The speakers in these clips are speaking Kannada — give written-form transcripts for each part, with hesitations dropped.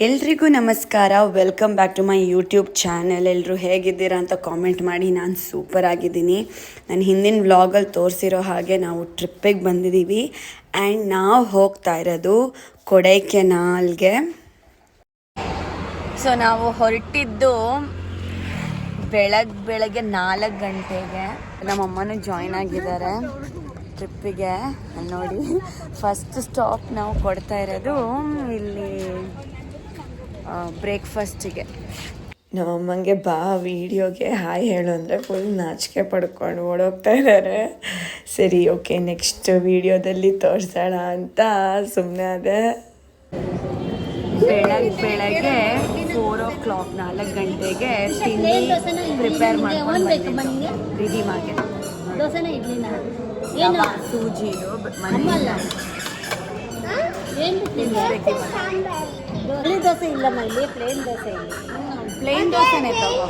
ಎಲ್ರಿಗೂ ನಮಸ್ಕಾರ. Welcome back to my YouTube channel. ಎಲ್ಲರೂ ಹೇಗಿದ್ದೀರಾ ಅಂತ ಕಾಮೆಂಟ್ ಮಾಡಿ. ನಾನು ಸೂಪರ್ ಆಗಿದ್ದೀನಿ. ನಾನು ಹಿಂದಿನ ವ್ಲಾಗಲ್ಲಿ ತೋರಿಸಿರೋ ಹಾಗೆ ನಾವು ಟ್ರಿಪ್ಪಿಗೆ ಬಂದಿದ್ದೀವಿ ಆ್ಯಂಡ್ ನಾವು ಹೋಗ್ತಾ ಇರೋದು ಕೊಡೈಕೆನಾಲ್ಗೆ. ಸೊ ನಾವು ಹೊರಟಿದ್ದು ಬೆಳಗ್ಗೆ 4 ಗಂಟೆಗೆ. ನಮ್ಮಮ್ಮನೂ ಜಾಯ್ನ್ ಆಗಿದ್ದಾರೆ ಟ್ರಿಪ್ಪಿಗೆ. ನೋಡಿ, ಫಸ್ಟ್ ಸ್ಟಾಪ್ ನಾವು ಕೊಡ್ತಾ ಇರೋದು ಇಲ್ಲಿ ಬ್ರೇಕ್ಫಾಸ್ಟಿಗೆ. ನಮ್ಮಮ್ಮಂಗೆ ಬಾ ವಿಡಿಯೋಗೆ ಹಾಯ್ ಹೇಳು ಅಂದರೆ ಫುಲ್ ನಾಚಿಕೆ ಪಡ್ಕೊಂಡು ಓಡೋಗ್ತಾ ಇದ್ದಾರೆ. ಸರಿ, ಓಕೆ, ನೆಕ್ಸ್ಟ್ ವಿಡಿಯೋದಲ್ಲಿ ತೋರಿಸೋಣ ಅಂತ ಸುಮ್ಮನೆ ಅದೇ. ಬೆಳಗ್ಗೆ 4 ಗಂಟೆಗೆ ತಿಂಡಿ ಪ್ರಿಪೇರ್ ಮಾಡ್ಕೊಂಡು ರೆಡಿ ಮಾಡಿ. ಸೂಜಿದು ಪ್ಲೇನ್ ದೋಸೆ ಇಲ್ಲಮ್ಮ, ಇಲ್ಲಿ ಪ್ಲೇನ್ ದೋಸೆ ಇಲ್ಲ. ಪ್ಲೇನ್ ದೋಸೆನೇ ತಗೋ.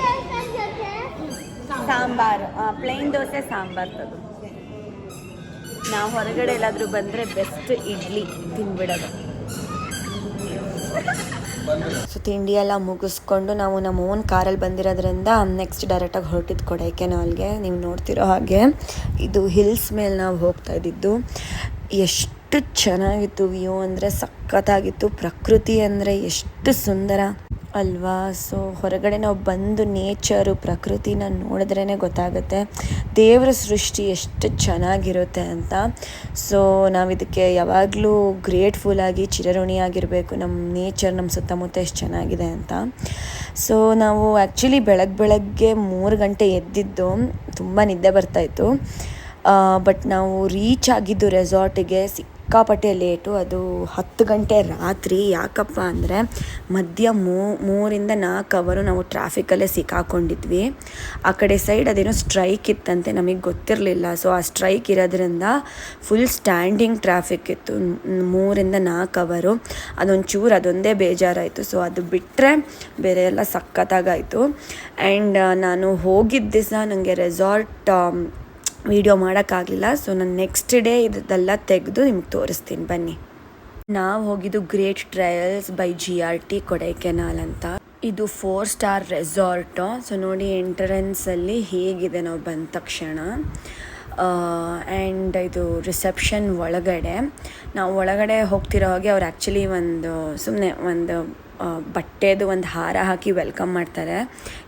ಸಾಂಬಾರು, ಪ್ಲೇನ್ ದೋಸೆ ಸಾಂಬಾರು ತಗೋ. ನಾವು ಹೊರಗಡೆ ಎಲ್ಲಾದರೂ ಬಂದರೆ ಬೆಸ್ಟ್ ಇಡ್ಲಿ ತಿನ್ಬಿಡೋದು. ಸೊ ತಿಂಡಿ ಎಲ್ಲ ಮುಗಿಸ್ಕೊಂಡು ನಾವು ನಮ್ಮ ಓನ್ ಕಾರಲ್ಲಿ ಬಂದಿರೋದ್ರಿಂದ ನೆಕ್ಸ್ಟ್ ಡೈರೆಕ್ಟಾಗಿ ಹೊರಟಿದ್ದು ಕೊಡೈಕೆನಾಲ್ಗೆ. ನೀವು ನೋಡ್ತಿರೋ ಹಾಗೆ ಇದು ಹಿಲ್ಸ್ ಮೇಲೆ ನಾವು ಹೋಗ್ತಾ ಇದ್ದಿದ್ದು. ಎಷ್ಟು ಚೆನ್ನಾಗಿತ್ತು ವ್ಯೂ ಅಂದರೆ ಸಖತ್ತಾಗಿತ್ತು. ಪ್ರಕೃತಿ ಅಂದರೆ ಎಷ್ಟು ಸುಂದರ ಅಲ್ವಾ. ಸೊ ಹೊರಗಡೆ ನಾವು ಬಂದು ನೇಚರು ಪ್ರಕೃತಿನ ನೋಡಿದ್ರೇ ಗೊತ್ತಾಗುತ್ತೆ ದೇವರ ಸೃಷ್ಟಿ ಎಷ್ಟು ಚೆನ್ನಾಗಿರುತ್ತೆ ಅಂತ. ಸೊ ನಾವು ಇದಕ್ಕೆ ಯಾವಾಗಲೂ ಗ್ರೇಟ್ಫುಲ್ಲಾಗಿ ಚಿರಋಣಿಯಾಗಿರಬೇಕು, ನಮ್ಮ ನೇಚರ್ ನಮ್ಮ ಸುತ್ತಮುತ್ತ ಎಷ್ಟು ಚೆನ್ನಾಗಿದೆ ಅಂತ. ಸೊ ನಾವು ಆ್ಯಕ್ಚುಲಿ ಬೆಳಗ್ಗೆ 3 ಗಂಟೆ ಎದ್ದಿದ್ದು, ತುಂಬ ನಿದ್ದೆ ಬರ್ತಾಯಿತ್ತು. ಬಟ್ ನಾವು ರೀಚ್ ಆಗಿದ್ದು ರೆಸಾರ್ಟಿಗೆ ಸಿಕ್ಕಾಪಟ್ಟೆ ಲೇಟು. ಅದು 10 ಗಂಟೆ ರಾತ್ರಿ. ಯಾಕಪ್ಪ ಅಂದರೆ ಮಧ್ಯ 3-4 ಅವರು ನಾವು ಟ್ರಾಫಿಕಲ್ಲೇ ಸಿಕ್ಕಾಕೊಂಡಿದ್ವಿ. ಆ ಕಡೆ ಸೈಡ್ ಅದೇನೋ ಸ್ಟ್ರೈಕ್ ಇತ್ತಂತೆ, ನಮಗೆ ಗೊತ್ತಿರಲಿಲ್ಲ. ಸೊ ಆ ಸ್ಟ್ರೈಕ್ ಇರೋದ್ರಿಂದ ಫುಲ್ ಸ್ಟ್ಯಾಂಡಿಂಗ್ ಟ್ರಾಫಿಕ್ ಇತ್ತು 3-4 ಅವರು. ಅದೊಂದೇ ಬೇಜಾರಾಯಿತು. ಸೊ ಅದು ಬಿಟ್ಟರೆ ಬೇರೆ ಎಲ್ಲ ಸಖತ್ತಾಗಾಯಿತು. ಆ್ಯಂಡ್ ನಾನು ಹೋಗಿದ್ದ ದಿವಸ ನನಗೆ ರೆಸಾರ್ಟ್ ವಿಡಿಯೋ ಮಾಡೋಕ್ಕಾಗಲಿಲ್ಲ. ಸೊ ನಾನು ನೆಕ್ಸ್ಟ್ ಡೇ ಇದೆಲ್ಲ ತೆಗೆದು ನಿಮ್ಗೆ ತೋರಿಸ್ತೀನಿ ಬನ್ನಿ. ನಾವು ಹೋಗಿದ್ದು great trials by GRT Kodaikanal ಅಂತ. ಇದು 4 ಸ್ಟಾರ್ ರೆಸಾರ್ಟು. ಸೊ ನೋಡಿ ಎಂಟ್ರೆನ್ಸಲ್ಲಿ ಹೇಗಿದೆ ನಾವು ಬಂದ ತಕ್ಷಣ. ಆ್ಯಂಡ್ ಇದು ರಿಸೆಪ್ಷನ್ ಒಳಗಡೆ. ನಾವು ಒಳಗಡೆ ಹೋಗ್ತಿರೋ ಹಾಗೆ ಅವ್ರು ಆ್ಯಕ್ಚುಲಿ ಸುಮ್ಮನೆ ಒಂದು ಬಟ್ಟೆದು ಒಂದು ಹಾರ ಹಾಕಿ ವೆಲ್ಕಮ್ ಮಾಡ್ತಾರೆ.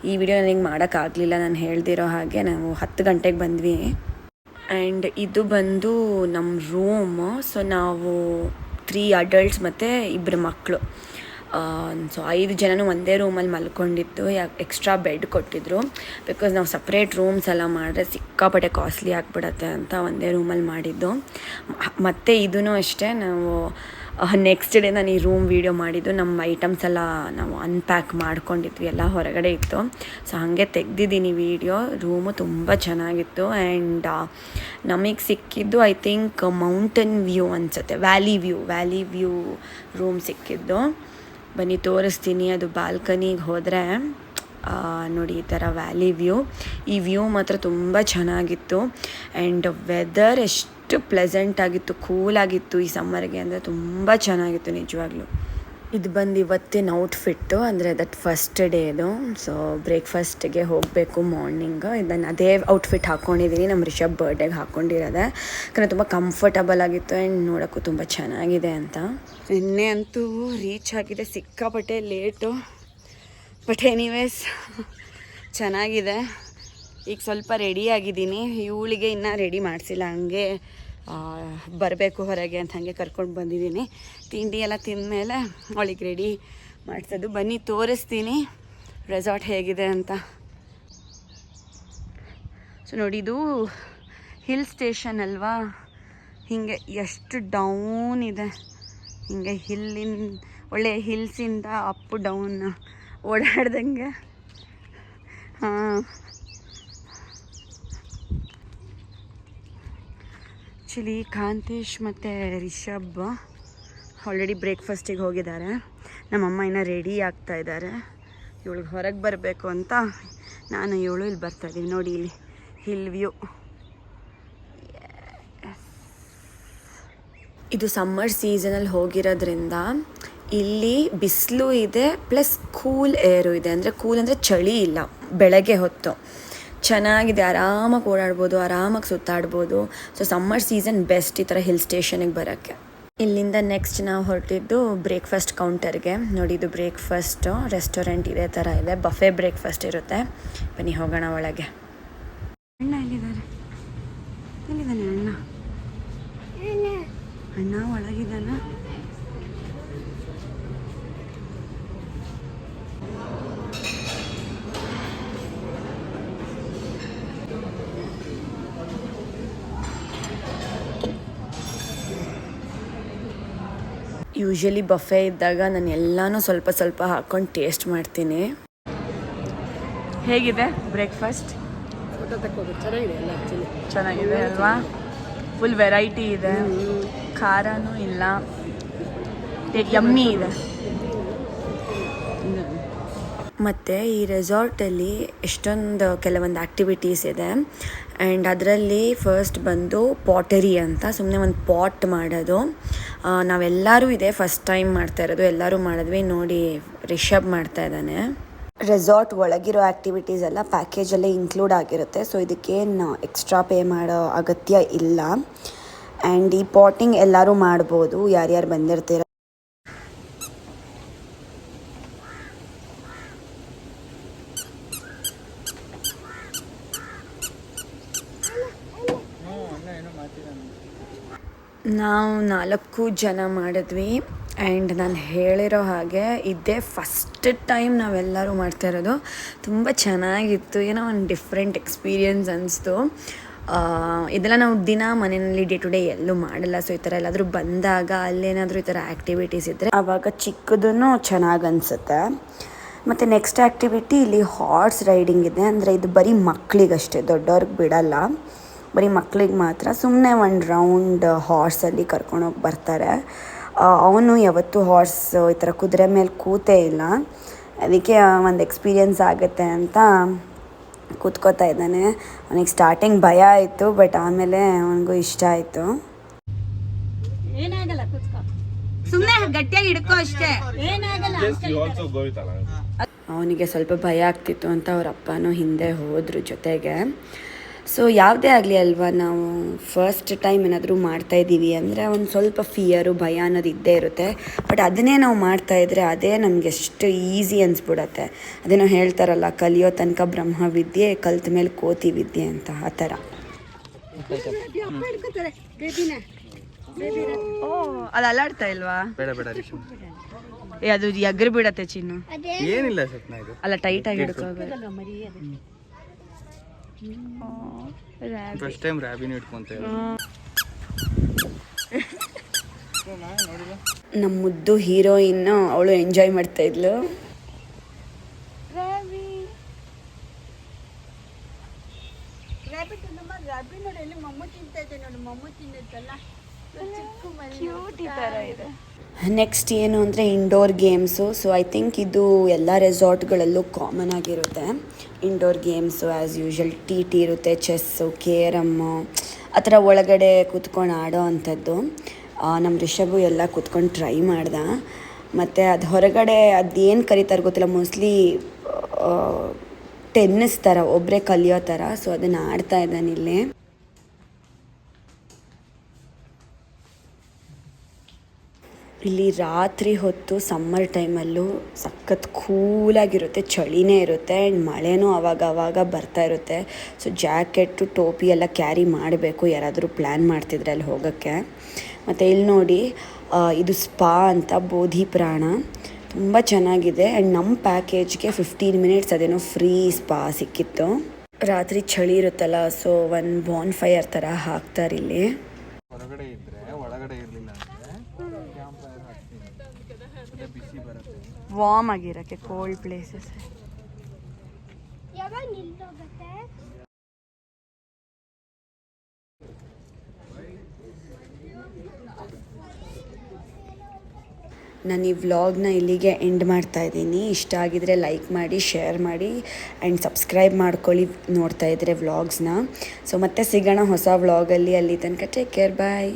ಈ ವಿಡಿಯೋ ನನಗೆ ಮಾಡೋಕ್ಕಾಗಲಿಲ್ಲ, ನಾನು ಹೇಳ್ದಿರೋ ಹಾಗೆ. ನಾವು 10 ಗಂಟೆಗೆ ಬಂದ್ವಿ. ಆ್ಯಂಡ್ ಇದು ಬಂದು ನಮ್ಮ ರೂಮು. ಸೊ ನಾವು 3 ಅಡಲ್ಟ್ಸ್ ಮತ್ತು 2 ಮಕ್ಕಳು. ಸೊ 5 ಜನನೂ ಒಂದೇ ರೂಮಲ್ಲಿ ಮಲ್ಕೊಂಡಿದ್ದು. ಎಕ್ಸ್ಟ್ರಾ ಬೆಡ್ ಕೊಟ್ಟಿದ್ರು. ಬಿಕಾಸ್ ನಾವು ಸಪ್ರೇಟ್ ರೂಮ್ಸ್ ಎಲ್ಲ ಮಾಡಿದ್ರೆ ಸಿಕ್ಕಾಪಟ್ಟೆ ಕಾಸ್ಟ್ಲಿ ಆಗಿಬಿಡತ್ತೆ ಅಂತ ಒಂದೇ ರೂಮಲ್ಲಿ ಮಾಡಿದ್ದು. ಮತ್ತು ಇದೂ ಅಷ್ಟೇ, ನಾವು ನೆಕ್ಸ್ಟ್ ಡೇ ನಾನು ಈ ರೂಮ್ ವೀಡಿಯೋ ಮಾಡಿದ್ದು. ನಮ್ಮ ಐಟಮ್ಸ್ ಎಲ್ಲ ನಾವು ಅನ್ಪ್ಯಾಕ್ ಮಾಡ್ಕೊಂಡಿದ್ವಿ, ಎಲ್ಲ ಹೊರಗಡೆ ಇತ್ತು. ಸೊ ಹಾಗೆ ತೆಗ್ದಿದ್ದೀನಿ ವೀಡಿಯೋ. ರೂಮು ತುಂಬ ಚೆನ್ನಾಗಿತ್ತು. ಆ್ಯಂಡ್ ನಮಗೆ ಸಿಕ್ಕಿದ್ದು ಐ ಥಿಂಕ್ ಮೌಂಟೇನ್ ವ್ಯೂ ಅನಿಸುತ್ತೆ, ವ್ಯಾಲಿ ವ್ಯೂ ರೂಮ್ ಸಿಕ್ಕಿದ್ದು. ಬನ್ನಿ ತೋರಿಸ್ತೀನಿ. ಅದು ಬಾಲ್ಕನಿಗೆ ಹೋದರೆ ನೋಡಿ ಈ ಥರ ವ್ಯಾಲಿ ವ್ಯೂ. ಈ ವ್ಯೂ ಮಾತ್ರ ತುಂಬ ಚೆನ್ನಾಗಿತ್ತು. ಆ್ಯಂಡ್ ವೆದರ್ ಎಷ್ಟು ಪ್ಲೆಸೆಂಟ್ ಆಗಿತ್ತು, ಕೂಲಾಗಿತ್ತು ಈ ಸಮ್ಮರ್ಗೆ ಅಂದರೆ ತುಂಬ ಚೆನ್ನಾಗಿತ್ತು ನಿಜವಾಗ್ಲೂ. ಇದು ಬಂದು ಇವತ್ತಿನ ಔಟ್ಫಿಟ್ಟು, ಅಂದರೆ ದಟ್ ಫಸ್ಟ್ ಡೇದು. ಸೊ ಬ್ರೇಕ್ಫಾಸ್ಟಿಗೆ ಹೋಗಬೇಕು ಮಾರ್ನಿಂಗ್. ಇದನ್ನು ಅದೇ ಔಟ್ಫಿಟ್ ಹಾಕ್ಕೊಂಡಿದ್ದೀನಿ, ನಮ್ಮ ರಿಷಬ್ ಬರ್ಡೇಗೆ ಹಾಕ್ಕೊಂಡಿರೋದೆ. ಯಾಕಂದರೆ ತುಂಬ ಕಂಫರ್ಟಬಲ್ ಆಗಿತ್ತು ಆ್ಯಂಡ್ ನೋಡೋಕ್ಕೂ ತುಂಬ ಚೆನ್ನಾಗಿದೆ ಅಂತ. ನಿನ್ನೆ ಅಂತೂ ರೀಚ್ ಆಗಿದೆ, ಸಿಕ್ಕಾಪಟ್ಟೆ ಲೇಟು. ಬಟ್ ಎನಿವೇಸ್ ಚೆನ್ನಾಗಿದೆ. ಈಗ ಸ್ವಲ್ಪ ರೆಡಿ ಆಗಿದ್ದೀನಿ. ಇವಳಿಗೆ ಇನ್ನೂ ರೆಡಿ ಮಾಡಿಸಿಲ್ಲ, ಹಂಗೆ ಬರಬೇಕು ಹೊರಗೆ ಅಂತ ಹಾಗೆ ಕರ್ಕೊಂಡು ಬಂದಿದ್ದೀನಿ. ತಿಂಡಿ ಎಲ್ಲ ತಿಂದಮೇಲೆ ಅವಳಿಗೆ ರೆಡಿ ಮಾಡಿಸೋದು. ಬನ್ನಿ ತೋರಿಸ್ತೀನಿ ರೆಸಾರ್ಟ್ ಹೇಗಿದೆ ಅಂತ. ಸೊ ನೋಡಿ, ಇದು ಹಿಲ್ ಸ್ಟೇಷನ್ ಅಲ್ವಾ, ಹೀಗೆ ಎಷ್ಟು ಡೌನ್ ಇದೆ. ಹೀಗೆ ಒಳ್ಳೆ ಹಿಲ್ಸಿಂದ ಅಪ್ ಡೌನ್ ಓಡಾಡ್ದಂಗೆ. ಆ್ಯಕ್ಚುಲಿ ಕಾಂತೇಶ್ ಮತ್ತು ರಿಷಬ್ ಆಲ್ರೆಡಿ ಬ್ರೇಕ್ಫಾಸ್ಟಿಗೆ ಹೋಗಿದ್ದಾರೆ. ನಮ್ಮಮ್ಮ ಇನ್ನೂ ರೆಡಿ ಆಗ್ತಾ ಇದ್ದಾರೆ. ಇವಳಿಗೆ ಹೊರಗೆ ಬರಬೇಕು ಅಂತ ನಾನು ಇಲ್ಲಿ ಬರ್ತಾಯಿದ್ದೀವಿ. ನೋಡಿ ಇಲ್ಲಿ ಹಿಲ್ ವ್ಯೂ. ಇದು ಸಮ್ಮರ್ ಸೀಸನಲ್ಲಿ ಹೋಗಿರೋದ್ರಿಂದ ಇಲ್ಲಿ ಬಿಸಿಲು ಇದೆ ಪ್ಲಸ್ ಕೂಲ್ ಏರು ಇದೆ, ಅಂದರೆ ಕೂಲ್ ಅಂದರೆ ಚಳಿ ಇಲ್ಲ. ಬೆಳಗ್ಗೆ ಹೊತ್ತು ಚೆನ್ನಾಗಿದೆ, ಆರಾಮಾಗಿ ಓಡಾಡ್ಬೋದು, ಆರಾಮಾಗಿ ಸುತ್ತಾಡ್ಬೋದು. ಸೊ ಸಮ್ಮರ್ ಸೀಸನ್ ಬೆಸ್ಟ್ ಈ ಥರ ಹಿಲ್ ಸ್ಟೇಷನಿಗೆ ಬರೋಕ್ಕೆ. ಇಲ್ಲಿಂದ ನೆಕ್ಸ್ಟ್ ನಾವು ಹೊರಟಿದ್ದು ಬ್ರೇಕ್ಫಾಸ್ಟ್ ಕೌಂಟರ್ಗೆ. ನೋಡಿ, ಇದು ಬ್ರೇಕ್ಫಾಸ್ಟು ರೆಸ್ಟೋರೆಂಟ್ ಇದೇ ಥರ ಇದೆ, ಬಫೆ ಬ್ರೇಕ್ಫಾಸ್ಟ್ ಇರುತ್ತೆ. ಬನ್ನಿ ಹೋಗೋಣ ಒಳಗೆ. ಅಣ್ಣ ಎಲ್ಲಿದ್ದಾರೆ? ಎಲ್ಲಿದ್ದಾನೆ ಅಣ್ಣ? ಅಣ್ಣ ಒಳಗಿದ್ದಾನ? ಯೂಶ್ವಲಿ ಬಫೆ ಇದ್ದಾಗ ನಾನು ಎಲ್ಲನೂ ಸ್ವಲ್ಪ ಸ್ವಲ್ಪ ಹಾಕ್ಕೊಂಡು ಟೇಸ್ಟ್ ಮಾಡ್ತೀನಿ. ಹೇಗಿದೆ ಬ್ರೇಕ್ಫಾಸ್ಟ್? ಚೆನ್ನಾಗಿದೆ ಎಲ್ಲ ಆ್ಯಕ್ಚುಲಿ. ಚೆನ್ನಾಗಿದೆ ಅಲ್ವಾ? ಫುಲ್ ವೆರೈಟಿ ಇದೆ, ಖಾರನೂ ಇಲ್ಲ, ಯಮ್ಮಿ ಇದೆ. ಮತ್ತು ಈ ರೆಸಾರ್ಟಲ್ಲಿ ಎಷ್ಟೊಂದು ಕೆಲವೊಂದು ಆ್ಯಕ್ಟಿವಿಟೀಸ್ ಇದೆ. ಆ್ಯಂಡ್ ಅದರಲ್ಲಿ ಫಸ್ಟ್ ಬಂದು ಪಾಟರಿ ಅಂತ, ಸುಮ್ಮನೆ ಒಂದು ಪಾಟ್ ಮಾಡೋದು. ನಾವೆಲ್ಲರೂ ಇದೆ ಫಸ್ಟ್ ಟೈಮ್ ಮಾಡ್ತಾ ಇರೋದು, ಎಲ್ಲರೂ ಮಾಡಿದ್ವಿ. ನೋಡಿ, ರಿಷಬ್ ಮಾಡ್ತಾ ಇದ್ದಾನೆ. ರೆಸಾರ್ಟ್ ಒಳಗಿರೋ ಆ್ಯಕ್ಟಿವಿಟೀಸ್ ಎಲ್ಲ ಪ್ಯಾಕೇಜಲ್ಲೇ ಇನ್ಕ್ಲೂಡ್ ಆಗಿರುತ್ತೆ. ಸೊ ಇದಕ್ಕೇನು ಎಕ್ಸ್ಟ್ರಾ ಪೇ ಮಾಡೋ ಅಗತ್ಯ ಇಲ್ಲ. ಆ್ಯಂಡ್ ಈ ಪಾಟಿಂಗ್ ಎಲ್ಲರೂ ಮಾಡ್ಬೋದು, ಯಾರ್ಯಾರು ಬಂದಿರ್ತೀರ. ನಾವು 4 ಜನ ಮಾಡಿದ್ವಿ. ಆ್ಯಂಡ್ ನಾನು ಹೇಳಿರೋ ಹಾಗೆ ಇದೇ ಫಸ್ಟ್ ಟೈಮ್ ನಾವೆಲ್ಲರೂ ಮಾಡ್ತಾ ಇರೋದು. ತುಂಬ ಚೆನ್ನಾಗಿತ್ತು, ಏನೋ ಒಂದು ಡಿಫ್ರೆಂಟ್ ಎಕ್ಸ್ಪೀರಿಯನ್ಸ್ ಅನಿಸ್ತು. ಇದೆಲ್ಲ ನಾವು ದಿನ ಮನೆಯಲ್ಲಿ ಡೇ ಟು ಡೇ ಎಲ್ಲೂ ಮಾಡಲ್ಲ. ಸೊ ಈ ಥರ ಎಲ್ಲಾದರೂ ಬಂದಾಗ ಅಲ್ಲೇನಾದರೂ ಈ ಥರ ಆ್ಯಕ್ಟಿವಿಟೀಸ್ ಇದ್ದರೆ ಆವಾಗ ಚಿಕ್ಕದೂ ಚೆನ್ನಾಗಿ ಅನಿಸುತ್ತೆ. ಮತ್ತು ನೆಕ್ಸ್ಟ್ ಆ್ಯಕ್ಟಿವಿಟಿ ಇಲ್ಲಿ ಹಾರ್ಸ್ ರೈಡಿಂಗ್ ಇದೆ. ಅಂದರೆ ಇದು ಬರೀ ಮಕ್ಕಳಿಗಷ್ಟೇ, ದೊಡ್ಡವ್ರಿಗೆ ಬಿಡಲ್ಲ, ಬರೀ ಮಕ್ಕಳಿಗೆ ಮಾತ್ರ. ಸುಮ್ಮನೆ ಒಂದು ರೌಂಡ್ ಹಾರ್ಸಲ್ಲಿ ಕರ್ಕೊಂಡೋಗಿ ಬರ್ತಾರೆ. ಅವನು ಯಾವತ್ತೂ ಹಾರ್ಸ್ ಈ ಥರ ಕುದುರೆ ಮೇಲೆ ಕೂತೇ ಇಲ್ಲ, ಅದಕ್ಕೆ ಒಂದು ಎಕ್ಸ್ಪೀರಿಯನ್ಸ್ ಆಗುತ್ತೆ ಅಂತ ಕೂತ್ಕೋತಾ ಇದ್ದಾನೆ. ಅವನಿಗೆ ಸ್ಟಾರ್ಟಿಂಗ್ ಭಯ ಆಯಿತು, ಬಟ್ ಆಮೇಲೆ ಅವನಿಗೂ ಇಷ್ಟ ಆಯಿತು. ಏನಾಗಲ್ಲ, ಕೂತ್ಕೋ, ಸುಮ್ಮನೆ ಗಟ್ಟಿಯಾಗಿ ಹಿಡ್ಕೋ ಅಷ್ಟೇ, ಏನಾಗಲ್ಲ. ಅವನಿಗೆ ಸ್ವಲ್ಪ ಭಯ ಆಗ್ತಿತ್ತು ಅಂತ ಅವ್ರ ಅಪ್ಪನೂ ಹಿಂದೆ ಹೋದರು ಜೊತೆಗೆ. ಸೊ ಯಾವುದೇ ಆಗಲಿ ಅಲ್ವಾ, ನಾವು ಫಸ್ಟ್ ಟೈಮ್ ಏನಾದರೂ ಮಾಡ್ತಾಯಿದ್ದೀವಿ ಅಂದರೆ ಒಂದು ಸ್ವಲ್ಪ ಫಿಯರು, ಭಯ ಅನ್ನೋದು ಇದ್ದೇ ಇರುತ್ತೆ. ಬಟ್ ಅದನ್ನೇ ನಾವು ಮಾಡ್ತಾಯಿದ್ರೆ ಅದೇ ನಮಗೆ ಎಷ್ಟು ಈಸಿ ಅನಿಸ್ಬಿಡತ್ತೆ. ಅದೇನೋ ಹೇಳ್ತಾರಲ್ಲ, ಕಲಿಯೋ ತನಕ ಬ್ರಹ್ಮವಿದ್ಯೆ, ಕಲ್ತ ಮೇಲೆ ಕೋತಿ ವಿದ್ಯೆ ಅಂತ, ಆ ಥರ. ಓ, ಅದು ಅಲ್ಲಾಡ್ತಾ ಇಲ್ವಾ? ಬೇಡ ಬೇಡ, ಅದು ಎಗ್ರಿ ಬಿಡತ್ತೆ ಚಿನ್ನು. ಏನಿಲ್ಲ ಸ್ವಪ್ನ, ಇದು ಅಲ್ಲ, ಟೈಟಾಗಿ ಹಿಡ್ಕೋಬೇಕು. First time ರ್ಯಾಬಿನ ಇಟ್ಕೊಂತ. ನಮ್ಮ ಮುದ್ದು ಹೀರೋಯಿನ್ ಅವಳು ಎಂಜಾಯ್ ಮಾಡ್ತಾ ಇದ್ಲು. ನೆಕ್ಸ್ಟ್ ಏನು ಅಂದರೆ indoor games. So I think ಇದು ಎಲ್ಲ ರೆಸಾರ್ಟ್ಗಳಲ್ಲೂ ಕಾಮನ್ ಆಗಿರುತ್ತೆ. Indoor games as usual T ಇರುತ್ತೆ, ಚೆಸ್ಸು, ಕೇರಮ್ಮು, ಆ ಥರ ಒಳಗಡೆ ಕೂತ್ಕೊಂಡು ಆಡೋ ಅಂಥದ್ದು. ನಮ್ಮ ರಿಷಬು ಎಲ್ಲ ಕೂತ್ಕೊಂಡು ಟ್ರೈ ಮಾಡ್ದೆ. ಮತ್ತು ಅದು ಹೊರಗಡೆ ಅದೇನು ಕರೀತಾರೆ ಗೊತ್ತಿಲ್ಲ, ಮೋಸ್ಟ್ಲಿ ಟೆನ್ನಿಸ್ ಥರ ಒಬ್ಬರೇ ಕಲಿಯೋ ಥರ. ಸೊ ಅದನ್ನು ಆಡ್ತಾ ಇದ್ದಾನೆ ಇಲ್ಲಿ. ಇಲ್ಲಿ ರಾತ್ರಿ ಹೊತ್ತು ಸಮ್ಮರ್ ಟೈಮಲ್ಲೂ ಸಖತ್ ಕೂಲಾಗಿರುತ್ತೆ, ಚಳಿನೇ ಇರುತ್ತೆ. ಆ್ಯಂಡ್ ಮಳೆನೂ ಆವಾಗ ಬರ್ತಾ ಇರುತ್ತೆ. ಸೊ ಜಾಕೆಟ್ಟು, ಟೋಪಿ ಎಲ್ಲ ಕ್ಯಾರಿ ಮಾಡಬೇಕು ಯಾರಾದರೂ ಪ್ಲ್ಯಾನ್ ಮಾಡ್ತಿದ್ರೆ ಅಲ್ಲಿ ಹೋಗೋಕ್ಕೆ. ಮತ್ತು ಇಲ್ಲಿ ನೋಡಿ, ಇದು ಸ್ಪಾ ಅಂತ, ಬೋಧಿ ಪ್ರಾಣ, ತುಂಬ ಚೆನ್ನಾಗಿದೆ. ಆ್ಯಂಡ್ ನಮ್ಮ ಪ್ಯಾಕೇಜ್ಗೆ 15 ಮಿನಿಟ್ಸ್ ಅದೇನೋ ಫ್ರೀ ಸ್ಪಾ ಸಿಕ್ಕಿತ್ತು. ರಾತ್ರಿ ಚಳಿ ಇರುತ್ತಲ್ಲ, ಸೊ ಒಂದು ಬಾನ್ ಫೈರ್ ಥರ ಹಾಕ್ತಾರೆ ಇಲ್ಲಿ. ಹೊರಗಡೆ ಇದ್ದರೆ ಒಳಗಡೆ ಇರಲಿಲ್ಲ ಅಂದರೆ ಕ್ಯಾಂಪ್ ಫೈರ್ ಹಾಕ್ತೀನಿ, ಬಿಸಿ ಬರುತ್ತೆ. ವಾರ್ಮ್ ಆಗಿರೋಕ್ಕೆ ಕೋಲ್ಡ್ ಪ್ಲೇಸಸ್. ನಾನು ಈ ವ್ಲಾಗ್ನ ಇಲ್ಲಿಗೆ ಎಂಡ್ ಮಾಡ್ತಾ ಇದ್ದೀನಿ. ಇಷ್ಟ ಆಗಿದರೆ ಲೈಕ್ ಮಾಡಿ, ಶೇರ್ ಮಾಡಿ ಆ್ಯಂಡ್ ಸಬ್ಸ್ಕ್ರೈಬ್ ಮಾಡ್ಕೊಳ್ಳಿ ನೋಡ್ತಾ ಇದ್ದರೆ ವ್ಲಾಗ್ಸ್ನ. ಸೊ ಮತ್ತೆ ಸಿಗೋಣ ಹೊಸ ವ್ಲಾಗಲ್ಲಿ. ಅಲ್ಲಿ ತನಕ ಟೇಕ್ ಕೇರ್, ಬಾಯ್.